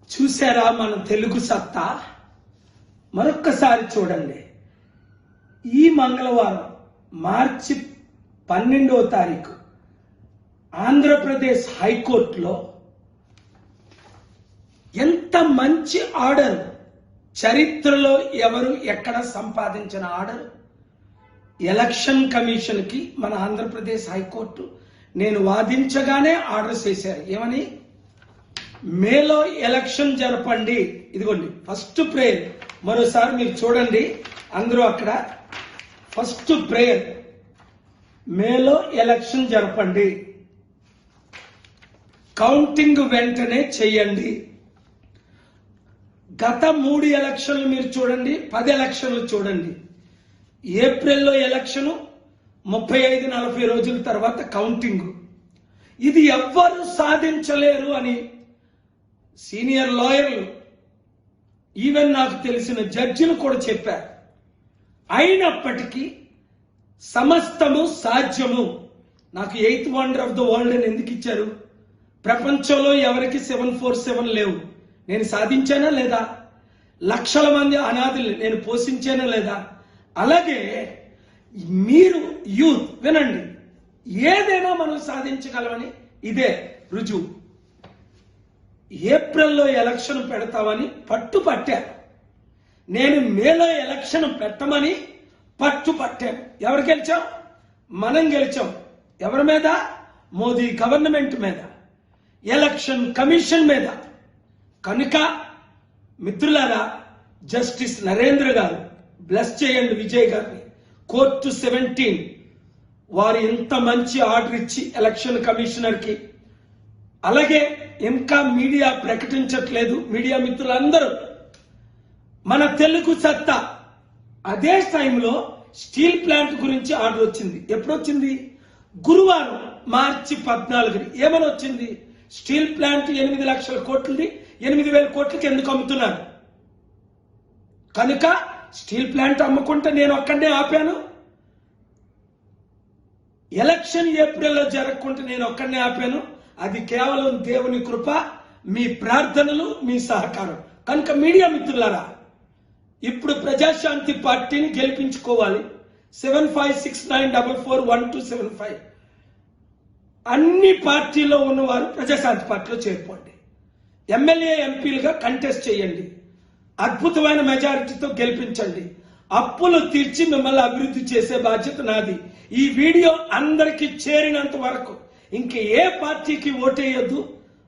చూసారా మన తెలుగు సత్తా? మరొక్కసారి చూడండి. ఈ మంగళవారం మార్చి 12వ తారీఖు ఆంధ్రప్రదేశ్ హైకోర్టులో ఎంత మంచి ఆర్డర్, చరిత్రలో ఎవరు ఎక్కడ సంపాదించిన ఆర్డర్. ఎలక్షన్ కమిషన్ కి మన ఆంధ్రప్రదేశ్ హైకోర్టు నేను వాదించగానే ఆర్డర్ చేశారు. ఏమని? మేలో ఎలక్షన్ జరపండి. ఇదిగోండి ఫస్ట్ ప్రేయర్, మరోసారి మీరు చూడండి. అందరూ అక్కడ ఫస్ట్ ప్రేయర్, మేలో ఎలక్షన్ జరపండి, కౌంటింగ్ వెంటనే చెయ్యండి. గత 3 ఎలక్షన్లు మీరు చూడండి, 10 ఎలక్షన్లు చూడండి. ఏప్రిల్లో ఎలక్షను, 35-40 రోజుల తర్వాత కౌంటింగ్. ఇది ఎవ్వరు సాధించలేరు అని సీనియర్ లాయర్లు, ఈవెన్ నాకు తెలిసిన జడ్జిలు కూడా చెప్పారు. అయినప్పటికీ సమస్తము సాధ్యము. నాకు 8th wonder of the world అని ఎందుకు ఇచ్చారు? ప్రపంచంలో ఎవరికి 747 లేవు. నేను సాధించానా లేదా? లక్షల మంది అనాథులు నేను పోషించానా లేదా? అలాగే మీరు యూత్ వినండి, ఏదైనా మనం సాధించగలమని ఇదే రుజువు. ఏప్రిల్లో ఎలక్షన్ పెడతామని పట్టుపట్టాను. నేను మేలో ఎలక్షన్ పెట్టమని పట్టుపట్టాను. ఎవరు గెలిచాం? మనం గెలిచాం. ఎవరి మీద? మోదీ గవర్నమెంట్ మీద, ఎలక్షన్ కమిషన్ మీద. కనుక మిత్రులారా, జస్టిస్ నరేంద్ర గారు బ్లెస్ చేయండి విజయ్ గారిని. కోర్టు 17 వారు ఇంత మంచి ఆర్డర్ ఇచ్చి ఎలక్షన్ కమిషనర్ కి, అలాగే ఇంకా మీడియా ప్రకటించట్లేదు. మీడియా మిత్రులందరూ మన తెలుగు సత్తా. అదే టైంలో స్టీల్ ప్లాంట్ గురించి ఆర్డర్ వచ్చింది. ఎప్పుడు వచ్చింది? గురువారం మార్చి 14. ఏమని వచ్చింది? స్టీల్ ప్లాంట్ 8 లక్షల కోట్లది 8,000 కోట్లకి ఎందుకు అమ్ముతున్నారు? కనుక స్టీల్ ప్లాంట్ అమ్ముకుంటే నేను ఒక్కడే ఆపాను. ఎలక్షన్ ఏప్రిల్లో జరగకుంటే నేను ఒక్కడే ఆపాను. అది కేవలం దేవుని కృప, మీ ప్రార్థనలు, మీ సహకారం. కనుక మీడియా మిత్రులారా, ఇప్పుడు ప్రజాశాంతి పార్టీని గెలిపించుకోవాలి. 7569441275 అన్ని పార్టీలో ఉన్నవారు ప్రజాశాంతి పార్టీలో చేరుకోండి. ఎమ్మెల్యే ఎంపీలుగా కంటెస్ట్ చేయండి. అద్భుతమైన మెజారిటీతో గెలిపించండి. అప్పులు తీర్చి మిమ్మల్ని అభివృద్ధి చేసే బాధ్యత నాది. ఈ వీడియో అందరికీ చేరినంత వరకు ఇంక ఏ పార్టీకి ఓటేయొద్దు.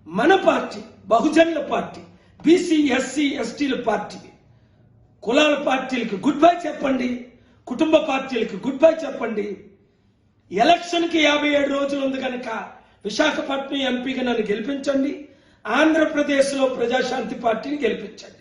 మన పార్టీ బహుజనుల పార్టీ, బీసీ ఎస్సీ ఎస్టీల పార్టీ, కులాల పార్టీలకు గుడ్ బై చెప్పండి, కుటుంబ పార్టీలకు గుడ్ బై చెప్పండి. ఎలక్షన్ కి 57 రోజులు ఉంది కనుక విశాఖపట్నం ఎంపీగా నన్ను గెలిపించండి. ఆంధ్రప్రదేశ్లో ప్రజాశాంతి పార్టీని గెలిపించండి.